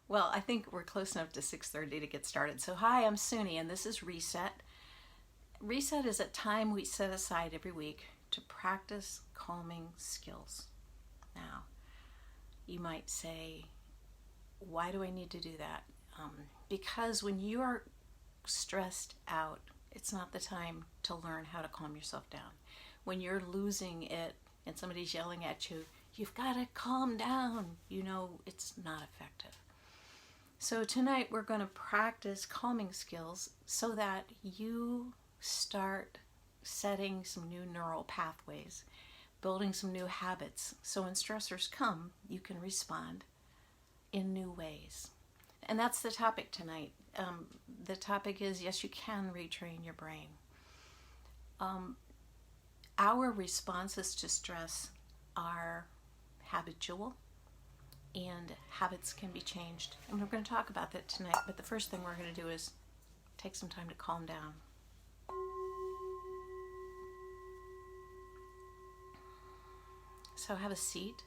Well, I think we're close enough to 6:30 to get started. So, hi, I'm Suni, and this is Reset. Reset is a time we set aside every week to practice calming skills. Now, you might say, why do I need to do that? Because when you are stressed out, it's not the time to learn how to calm yourself down. When you're losing it and somebody's yelling at you, you've got to calm down, you know it's not effective. So tonight we're going to practice calming skills so that you start setting some new neural pathways, building some new habits. So when stressors come, you can respond in new ways. And that's the topic tonight. The topic is, yes, you can retrain your brain. Our responses to stress are habitual, and habits can be changed. And we're going to talk about that tonight, but the first thing we're going to do is take some time to calm down. So have a seat.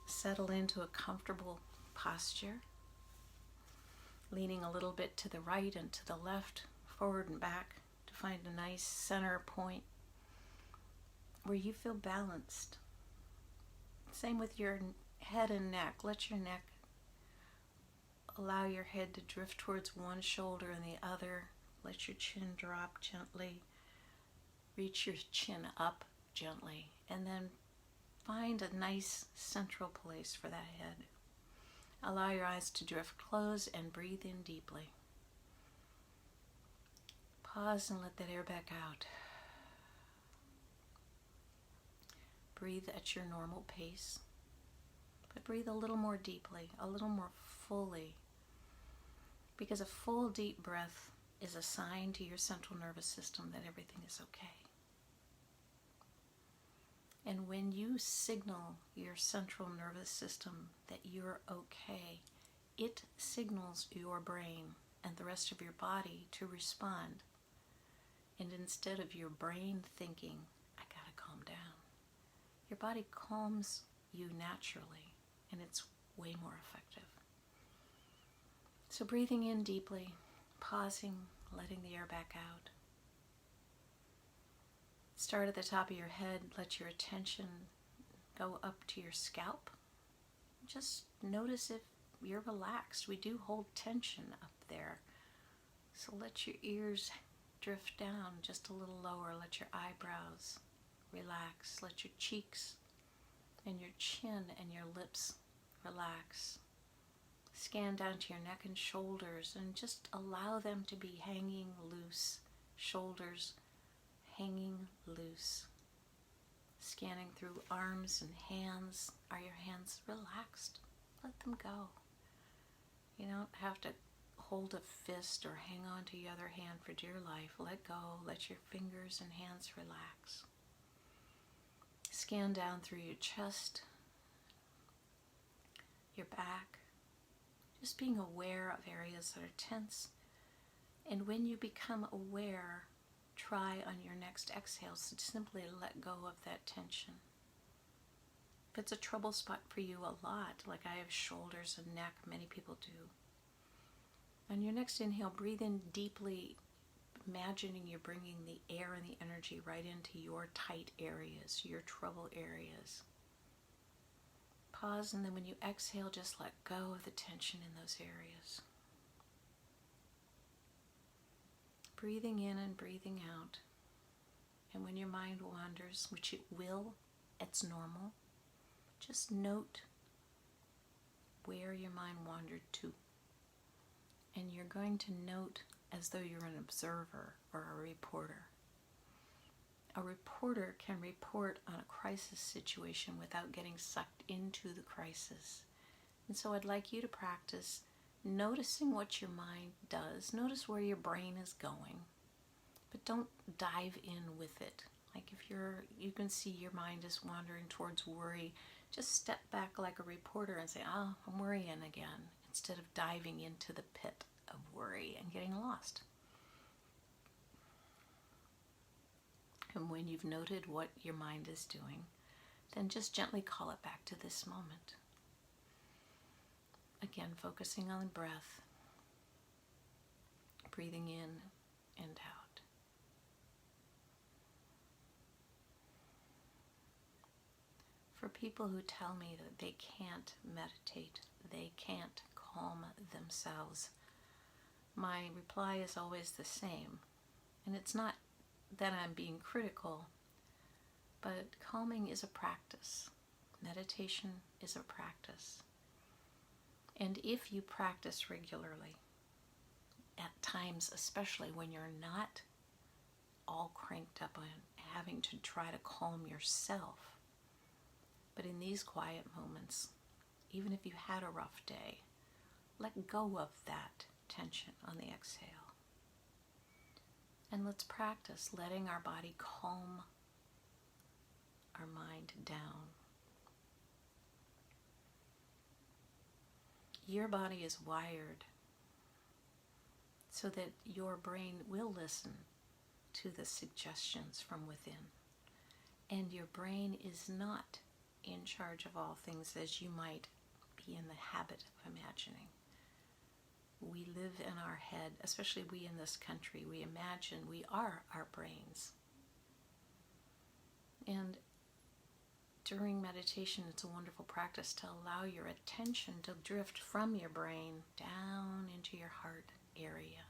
Settle into a comfortable posture, leaning a little bit to the right and to the left, forward and back, to find a nice center point where you feel balanced. Same with your head and neck. Let your neck allow your head to drift towards one shoulder and the other. Let your chin drop gently. Reach your chin up gently, and then find a nice central place for that head. Allow your eyes to drift closed and breathe in deeply. Pause and let that air back out. Breathe at your normal pace, but breathe a little more deeply, a little more fully, because a full deep breath is a sign to your central nervous system that everything is okay. And when you signal your central nervous system that you're okay, it signals your brain and the rest of your body to respond. And instead of your brain thinking, I gotta calm down, your body calms you naturally, and it's way more effective. So breathing in deeply, pausing, letting the air back out. Start at the top of your head, let your attention go up to your scalp. Just notice if you're relaxed. We do hold tension up there. So let your ears drift down just a little lower. Let your eyebrows relax. Let your cheeks and your chin and your lips relax. Scan down to your neck and shoulders and just allow them to be hanging loose. Shoulders hanging loose. Scanning through arms and hands. Are your hands relaxed? Let them go. You don't have to hold a fist or hang on to the other hand for dear life. Let go. Let your fingers and hands relax. Scan down through your chest, your back, just being aware of areas that are tense. And when you become aware, try on your next exhale to simply let go of that tension. If it's a trouble spot for you a lot, like I have shoulders and neck, many people do. On your next inhale, breathe in deeply, imagining you're bringing the air and the energy right into your tight areas, your trouble areas. Pause, and then when you exhale, just let go of the tension in those areas. Breathing in and breathing out. And when your mind wanders, which it will, it's normal, just note where your mind wandered to. And you're going to note as though you're an observer or a reporter. A reporter can report on a crisis situation without getting sucked into the crisis. And so I'd like you to practice noticing what your mind does. Notice where your brain is going, but don't dive in with it. Like if you can see your mind is wandering towards worry, just step back like a reporter and say, oh, I'm worrying again, instead of diving into the pit of worry and getting lost. And when you've noted what your mind is doing, then just gently call it back to this moment. Again, focusing on the breath, breathing in and out. For people who tell me that they can't meditate, they can't calm themselves, my reply is always the same. And it's not that I'm being critical, but calming is a practice. Meditation is a practice. And if you practice regularly, at times, especially when you're not all cranked up on having to try to calm yourself, but in these quiet moments, even if you had a rough day, let go of that tension on the exhale. And let's practice letting our body calm our mind down. Your body is wired so that your brain will listen to the suggestions from within. And your brain is not in charge of all things as you might be in the habit of imagining. We live in our head, especially we in this country. We imagine we are our brains. And during meditation, it's a wonderful practice to allow your attention to drift from your brain down into your heart area.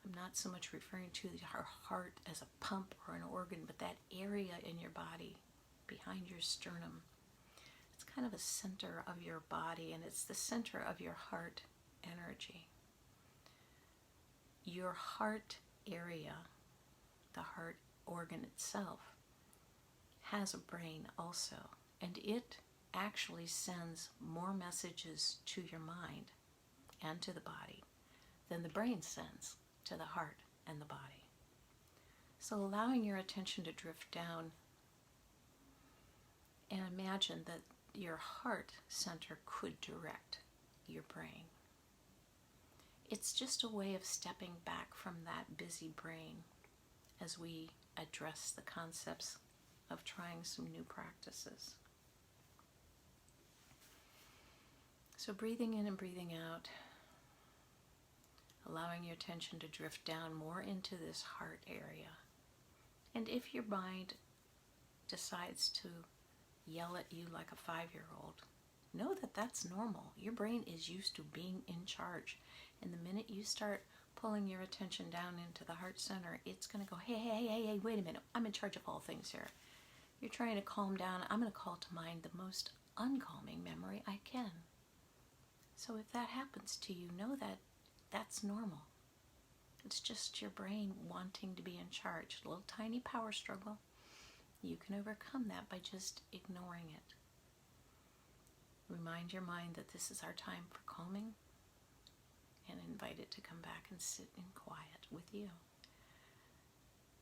I'm not so much referring to our heart as a pump or an organ, but that area in your body behind your sternum. It's kind of a center of your body, and it's the center of your heart energy. Your heart area, the heart organ itself, has a brain also, and it actually sends more messages to your mind and to the body than the brain sends to the heart and the body. So allowing your attention to drift down, and imagine that your heart center could direct your brain. It's just a way of stepping back from that busy brain as we address the concepts of trying some new practices. So breathing in and breathing out, allowing your attention to drift down more into this heart area. And if your mind decides to yell at you like a 5-year-old, know that that's normal. Your brain is used to being in charge. And the minute you start pulling your attention down into the heart center, it's going to go, hey, wait a minute. I'm in charge of all things here. You're trying to calm down. I'm going to call to mind the most uncalming memory I can. So if that happens to you, know that that's normal. It's just your brain wanting to be in charge. A little tiny power struggle. You can overcome that by just ignoring it. Remind your mind that this is our time for calming, and invite it to come back and sit in quiet with you.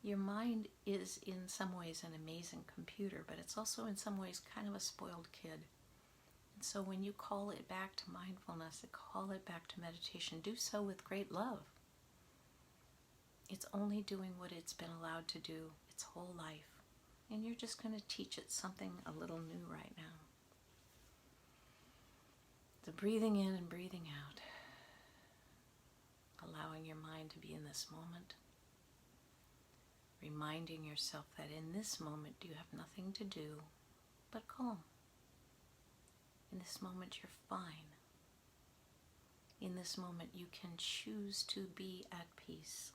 Your mind is in some ways an amazing computer, but it's also in some ways kind of a spoiled kid. And so when you call it back to mindfulness, call it back to meditation, do so with great love. It's only doing what it's been allowed to do its whole life. And you're just going to teach it something a little new right now. So breathing in and breathing out. Allowing your mind to be in this moment. Reminding yourself that in this moment you have nothing to do but calm. In this moment you're fine. In this moment you can choose to be at peace.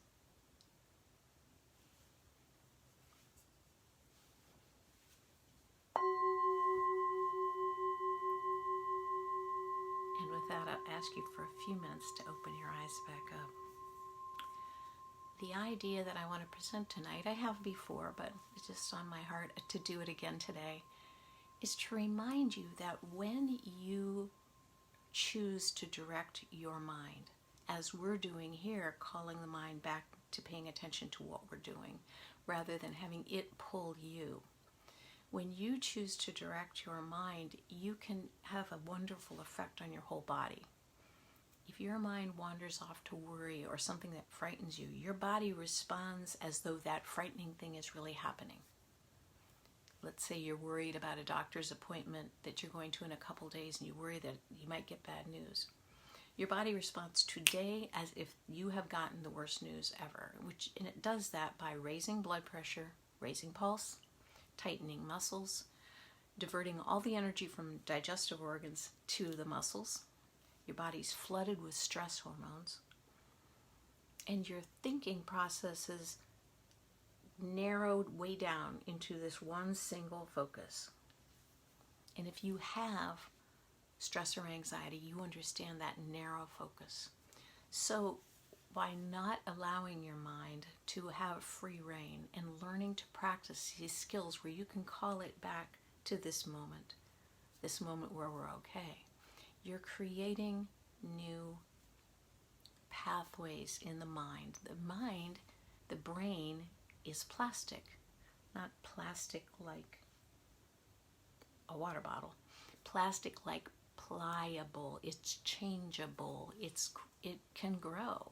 And with that, I'll ask you for a few minutes to open your eyes back up. The idea that I want to present tonight, I have before, but it's just on my heart to do it again today, is to remind you that when you choose to direct your mind, as we're doing here, calling the mind back to paying attention to what we're doing, rather than having it pull you, when you choose to direct your mind, you can have a wonderful effect on your whole body. If your mind wanders off to worry or something that frightens you, your body responds as though that frightening thing is really happening. Let's say you're worried about a doctor's appointment that you're going to in a couple days, and you worry that you might get bad news. Your body responds today as if you have gotten the worst news ever, and it does that by raising blood pressure, raising pulse, tightening muscles, diverting all the energy from digestive organs to the muscles. Your body's flooded with stress hormones, and your thinking process is narrowed way down into this one single focus. And if you have stress or anxiety, you understand that narrow focus. So by not allowing your mind to have free rein and learning to practice these skills where you can call it back to this moment where we're okay, you're creating new pathways in the mind. The brain is plastic, not plastic like a water bottle. Plastic like pliable, it's changeable, it can grow.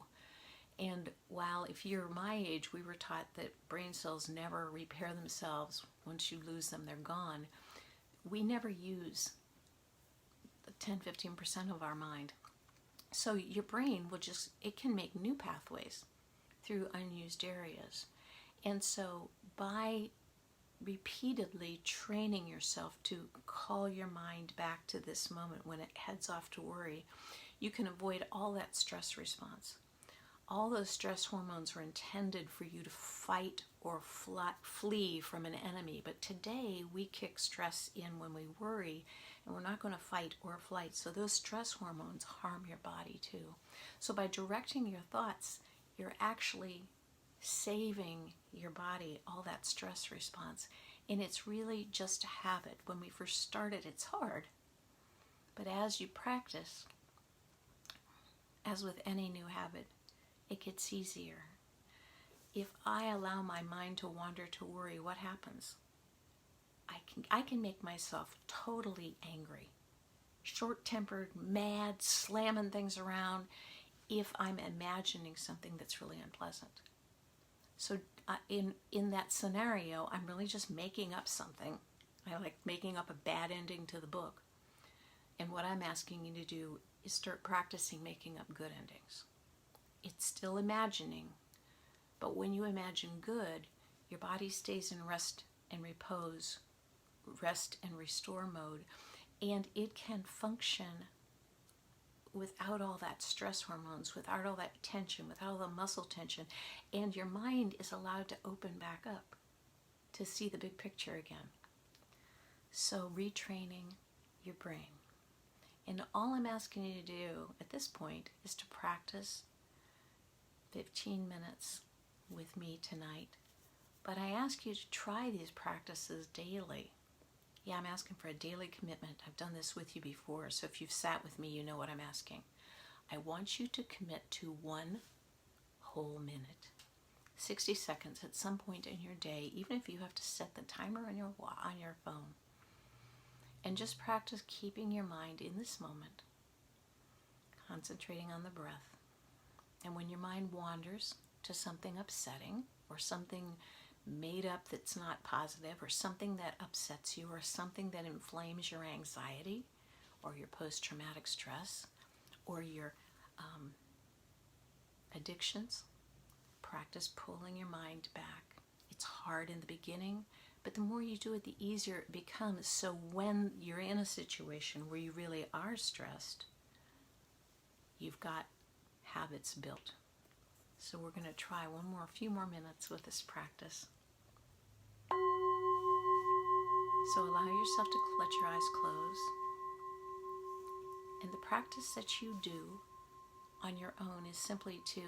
And while if you're my age, we were taught that brain cells never repair themselves. Once you lose them, they're gone. We never use 10-15% of our mind. So your brain it can make new pathways through unused areas. And so by repeatedly training yourself to call your mind back to this moment when it heads off to worry, you can avoid all that stress response. All those stress hormones are intended for you to fight or flee from an enemy. But today we kick stress in when we worry, and we're not going to fight or flight. So those stress hormones harm your body too. So by directing your thoughts, you're actually saving your body all that stress response. And it's really just a habit. When we first started, it's hard. But as you practice, as with any new habit, it gets easier. If I allow my mind to wander to worry, what happens? I can make myself totally angry, short-tempered, mad, slamming things around if I'm imagining something that's really unpleasant. So in that scenario, I'm really just making up something. I like making up a bad ending to the book. And what I'm asking you to do is start practicing making up good endings. It's still imagining, but when you imagine good, your body stays in rest and repose, rest and restore mode, and it can function without all that stress hormones, without all that tension, without all the muscle tension, and your mind is allowed to open back up to see the big picture again. So retraining your brain. And all I'm asking you to do at this point is to practice 15 minutes with me tonight. But I ask you to try these practices daily. Yeah, I'm asking for a daily commitment. I've done this with you before, so if you've sat with me, you know what I'm asking. I want you to commit to 1 whole minute, 60 seconds at some point in your day, even if you have to set the timer on your phone. And just practice keeping your mind in this moment, concentrating on the breath. And when your mind wanders to something upsetting or something made up that's not positive or something that upsets you or something that inflames your anxiety or your post-traumatic stress or your addictions, practice pulling your mind back. It's hard in the beginning, but the more you do it, the easier it becomes. So when you're in a situation where you really are stressed, you've got habits built. So we're going to try a few more minutes with this practice. So allow yourself to let your eyes close. And the practice that you do on your own is simply to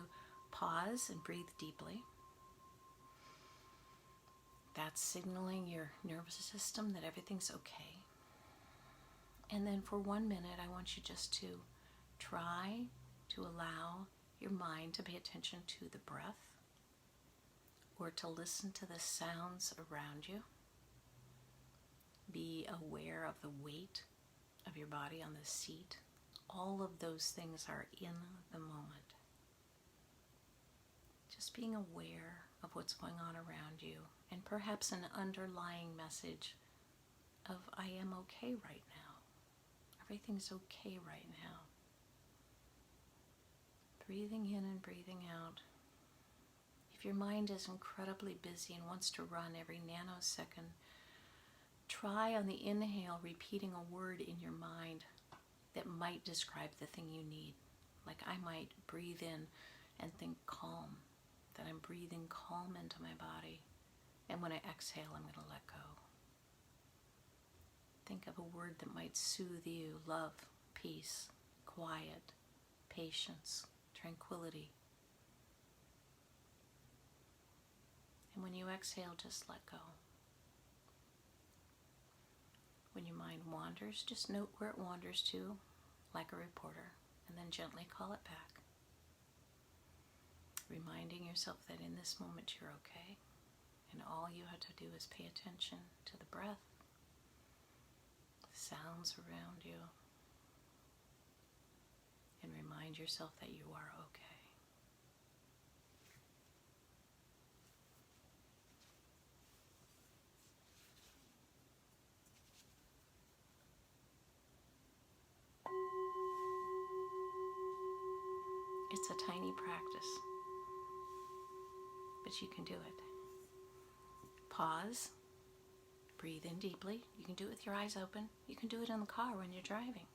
pause and breathe deeply. That's signaling your nervous system that everything's okay. And then for 1 minute, I want you just to try to allow your mind to pay attention to the breath or to listen to the sounds around you. Be aware of the weight of your body on the seat. All of those things are in the moment. Just being aware of what's going on around you and perhaps an underlying message of I am okay right now. Everything's okay right now. Breathing in and breathing out. If your mind is incredibly busy and wants to run every nanosecond, try on the inhale repeating a word in your mind that might describe the thing you need. Like I might breathe in and think calm, that I'm breathing calm into my body. And when I exhale, I'm going to let go. Think of a word that might soothe you: love, peace, quiet, patience, tranquility. And when you exhale, just let go. When your mind wanders, just note where it wanders to, like a reporter, and then gently call it back. Reminding yourself that in this moment you're okay, and all you have to do is pay attention to the breath, the sounds around you, and remind yourself that you are okay. It's a tiny practice, but you can do it. Pause, breathe in deeply. You can do it with your eyes open. You can do it in the car when you're driving,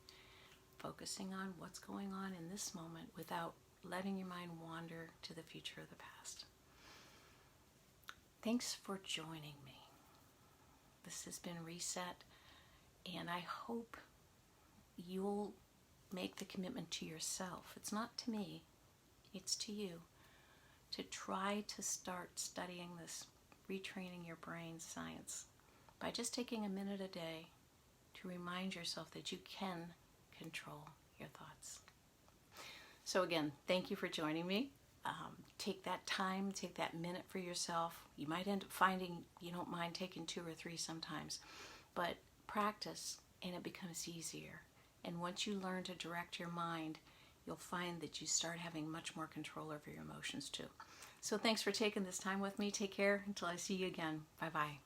focusing on what's going on in this moment without letting your mind wander to the future or the past. Thanks for joining me. This has been ReSet, and I hope you'll make the commitment to yourself. It's not to me, it's to you, to try to start studying this retraining your brain science by just taking a minute a day to remind yourself that you can control your thoughts. So again, thank you for joining me. Take that time, take that minute for yourself. You might end up finding you don't mind taking 2 or 3 sometimes, but practice and it becomes easier. And once you learn to direct your mind, you'll find that you start having much more control over your emotions too. So thanks for taking this time with me. Take care until I see you again. Bye-bye.